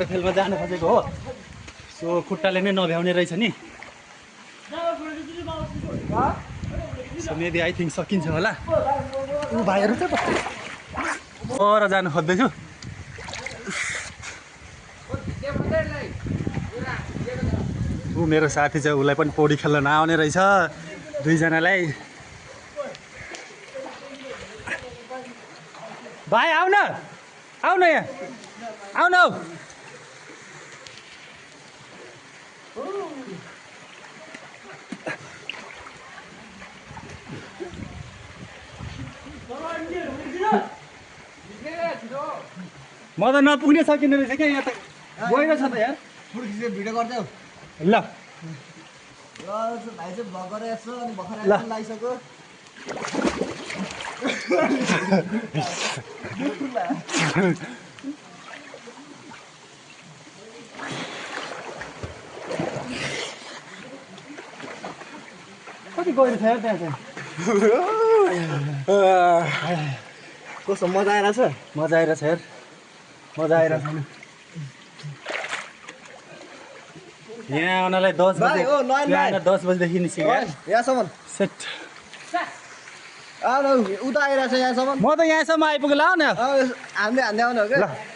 खेलमा जानु खोजेको हो सो खुट्टाले नै नभ्याउने रहेछ नि सो मेबी आई थिङ्क सकिन्छ होला ऊ भाइहरू चाहिँ पर जानु खोज्दैछु ऊ मेरो साथी चाहिँ उसलाई पनि पौडी खेल्न नआउने रहेछ दुईजनालाई भाइ आउन आउन यहाँ आउन हौ म त नपुग्ने सकिने रहेछ क्या यहाँ त गएर छ त यार भिडियो गर्दै हो ल भाइ चाहिँ भ्लग गरेर यसो अनि भर्खर ल। लागिसक्यो कति गएर छ यार त्यहाँ चाहिँ कस्तो मजा आइरहेछ मजा आइरहेछ यार मजा आइरहेछ यहाँ आउनलाई 10 भाइ, बजे ओ, नयन भाइ। 10 बजेदेखि निस्क्यो यार यहाँसम्म सेट उता आइरहेछ यहाँसम्म म त यहाँसम्म आइपुगेँ ल न हामीले हान्दै आउने हो क्या ल